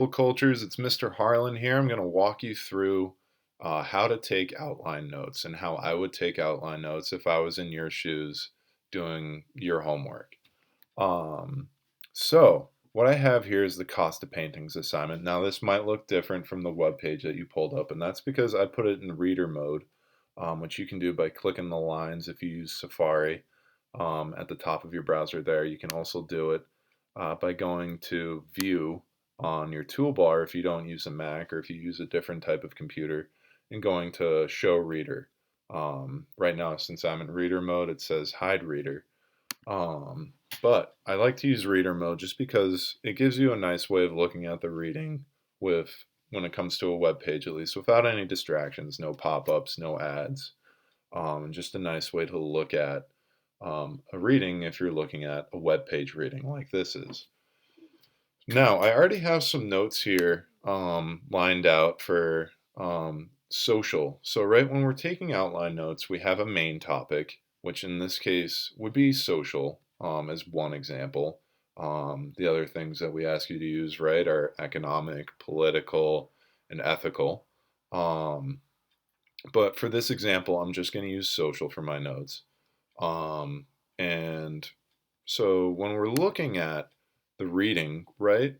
Cultures. It's Mr. Harlan here. I'm going to walk you through how to take outline notes and how I would take outline notes if I was in your shoes doing your homework. Um, so, what I have here is the Costa Paintings assignment. Now, this might look different from the web page that you pulled up, and that's because I put it in reader mode, which you can do by clicking the lines if you use Safari at the top of your browser there. You can also do it by going to View on your toolbar if you don't use a Mac or if you use a different type of computer, and going to Show Reader. Right now, since I'm in reader mode, it says Hide Reader. Um, but I like to use reader mode just because it gives you a nice way of looking at the reading with when it comes to a web page, at least without any distractions, no pop-ups, no ads, and just a nice way to look at a reading if you're looking at a web page reading like this is. Now, I already have some notes here lined out for social. So right when we're taking outline notes, we have a main topic, which in this case would be social as one example. The other things that we ask you to use, right, are economic, political, and ethical. Um, but for this example, I'm just going to use social for my notes. And so when we're looking at the reading, right,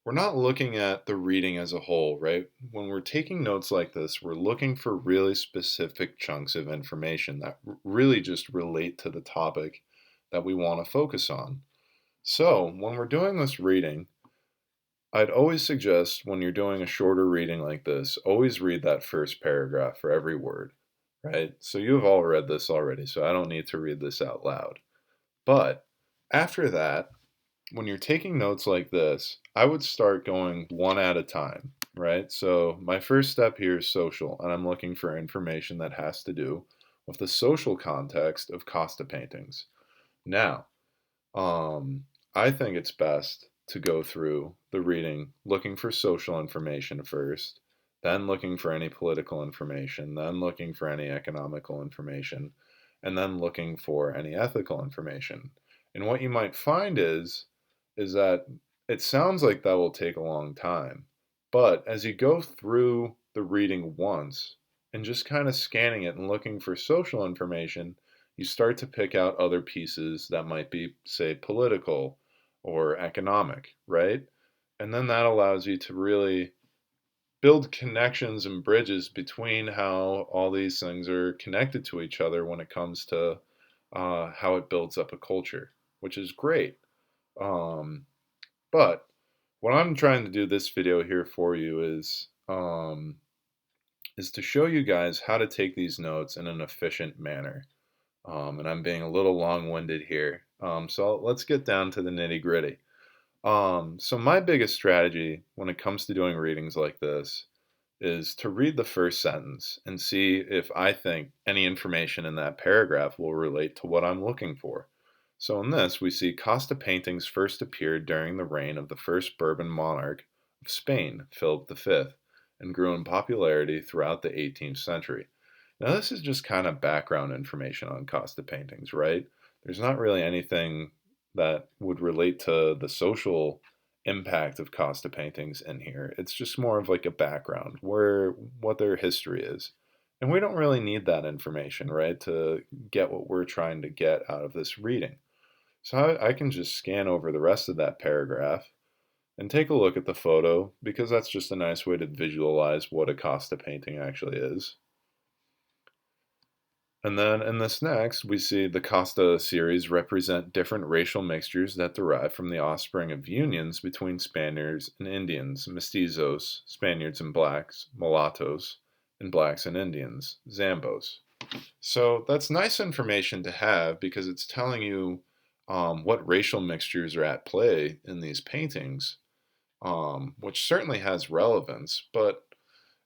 we're not looking at the reading as a whole, right? When we're taking notes like this, we're looking for really specific chunks of information that really just relate to the topic that we want to focus on. So when we're doing this reading, I'd always suggest when you're doing a shorter reading like this, always read that first paragraph for every word, right? So you have all read this already, so I don't need to read this out loud. But after that, when you're taking notes like this, I would start going one at a time, right? So my first step here is social, and I'm looking for information that has to do with the social context of Costa paintings. Now, I think it's best to go through the reading looking for social information first, then looking for any political information, then looking for any economical information, and then looking for any ethical information. And what you might find is that it sounds like that will take a long time. But as you go through the reading once and just kind of scanning it and looking for social information, you start to pick out other pieces that might be, say, political or economic, right? And then that allows you to really build connections and bridges between how all these things are connected to each other when it comes to how it builds up a culture, which is great. Um, but what I'm trying to do this video here for you is to show you guys how to take these notes in an efficient manner. And I'm being a little long-winded here. So let's get down to the nitty-gritty. So my biggest strategy when it comes to doing readings like this is to read the first sentence and see if I think any information in that paragraph will relate to what I'm looking for. So in this, we see Costa paintings first appeared during the reign of the first Bourbon monarch of Spain, Philip V, and grew in popularity throughout the 18th century. Now, this is just kind of background information on Costa paintings, right? There's not really anything that would relate to the social impact of Costa paintings in here. It's just more of like a background, where what their history is. And we don't really need that information, right, to get what we're trying to get out of this reading. So I can just scan over the rest of that paragraph and take a look at the photo because that's just a nice way to visualize what a Costa painting actually is. And then in this next, we see the Costa series represent different racial mixtures that derive from the offspring of unions between Spaniards and Indians, mestizos, Spaniards and blacks, mulattoes, and blacks and Indians, zambos. So that's nice information to have because it's telling you what racial mixtures are at play in these paintings, which certainly has relevance, but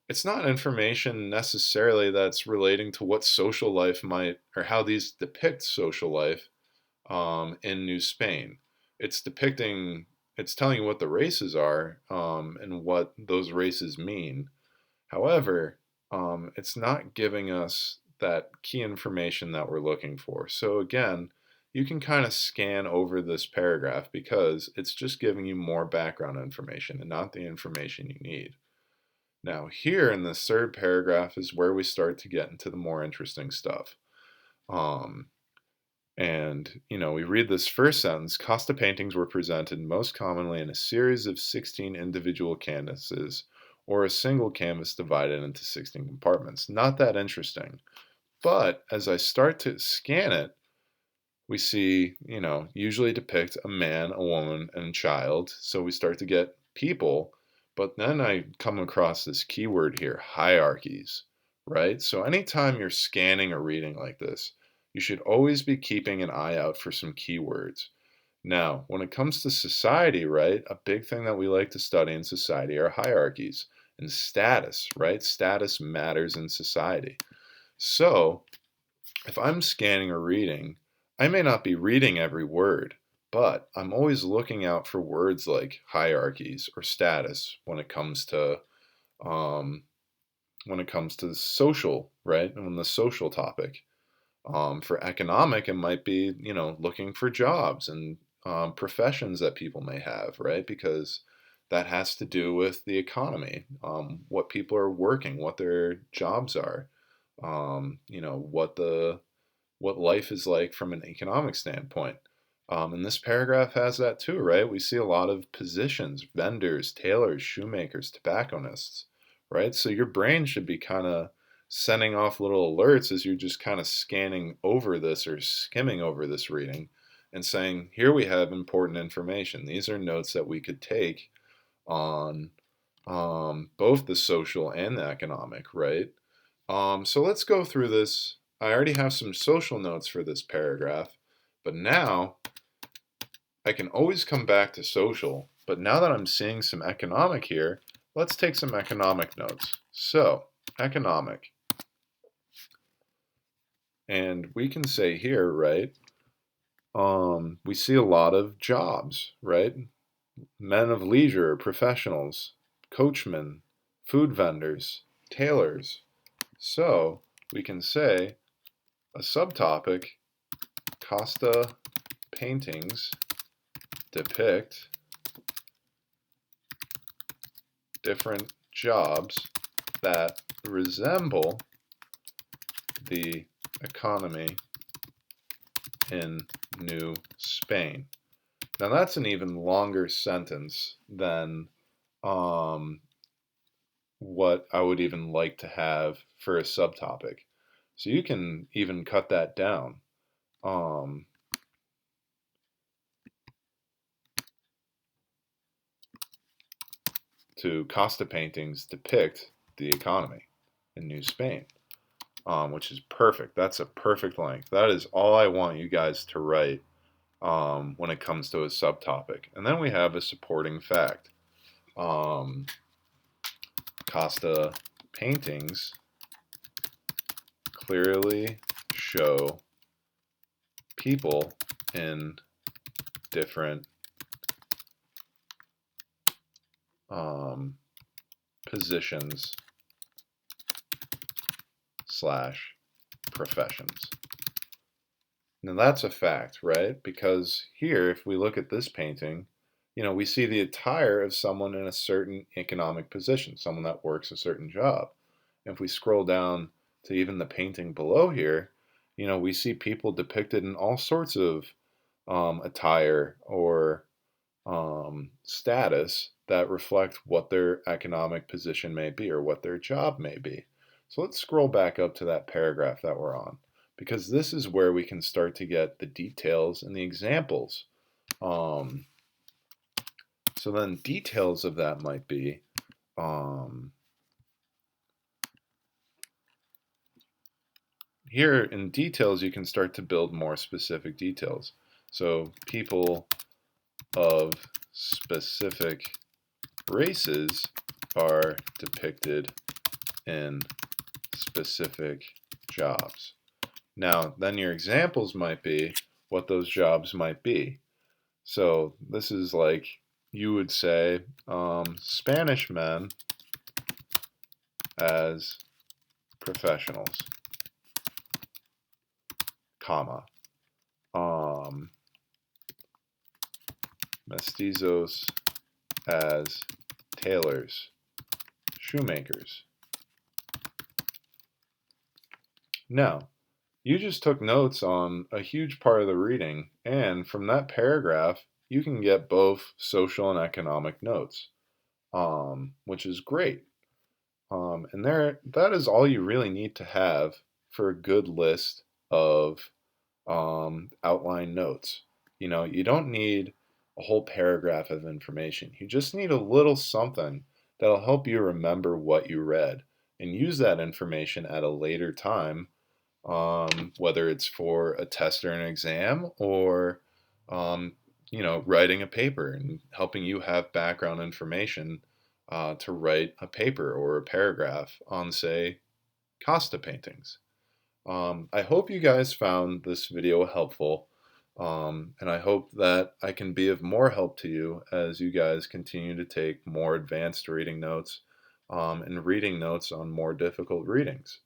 it's not information necessarily that's relating to what social life might, or how these depict social life in New Spain. It's depicting, it's telling you what the races are and what those races mean. However, it's not giving us that key information that we're looking for. So again, you can kind of scan over this paragraph because it's just giving you more background information and not the information you need. Now, here in this third paragraph is where we start to get into the more interesting stuff. We read this first sentence. Costa paintings were presented most commonly in a series of 16 individual canvases or a single canvas divided into 16 compartments. Not that interesting. But as I start to scan it, we see, usually depict a man, a woman, and a child. So we start to get people. But then I come across this keyword here, hierarchies, right? So anytime you're scanning a reading like this, you should always be keeping an eye out for some keywords. Now, when it comes to society, right, a big thing that we like to study in society are hierarchies and status, right? Status matters in society. So, if I'm scanning a reading, I may not be reading every word, but I'm always looking out for words like hierarchies or status when it comes to social, right? And when the social topic. For economic, it might be, looking for jobs and professions that people may have, right? Because that has to do with the economy, what people are working, what their jobs are, what life is like from an economic standpoint. And this paragraph has that too, right? We see a lot of positions, vendors, tailors, shoemakers, tobacconists, right? So your brain should be kind of sending off little alerts as you're just kind of scanning over this or skimming over this reading and saying, here we have important information. These are notes that we could take on both the social and the economic, right? So let's go through this. I already have some social notes for this paragraph, but now I can always come back to social. But now that I'm seeing some economic here, let's take some economic notes. So, economic. And we can say here, right, we see a lot of jobs, right? Men of leisure, professionals, coachmen, food vendors, tailors. So we can say a subtopic, Costa paintings depict different jobs that resemble the economy in New Spain. Now that's an even longer sentence than what I would even like to have for a subtopic. So you can even cut that down. To Costa paintings depict the economy in New Spain, which is perfect. That's a perfect length. That is all I want you guys to write when it comes to a subtopic. And then we have a supporting fact. Costa paintings clearly show people in different positions / professions. Now that's a fact, right? Because here, if we look at this painting, we see the attire of someone in a certain economic position, someone that works a certain job. And if we scroll down to even the painting below here, we see people depicted in all sorts of attire or status that reflect what their economic position may be or what their job may be. So let's scroll back up to that paragraph that we're on, because this is where we can start to get the details and the examples. So then details of that might be, here in details you can start to build more specific details. So people of specific races are depicted in specific jobs. Now, then your examples might be what those jobs might be. So this is like you would say Spanish men as professionals, comma. mestizos as tailors, shoemakers. Now, you just took notes on a huge part of the reading, and from that paragraph, you can get both social and economic notes, which is great. And that is all you really need to have for a good list of outline notes. You don't need a whole paragraph of information. You just need a little something that'll help you remember what you read and use that information at a later time, whether it's for a test or an exam or, um, writing a paper and helping you have background information to write a paper or a paragraph on, say, Costa paintings. I hope you guys found this video helpful, and I hope that I can be of more help to you as you guys continue to take more advanced reading notes and reading notes on more difficult readings.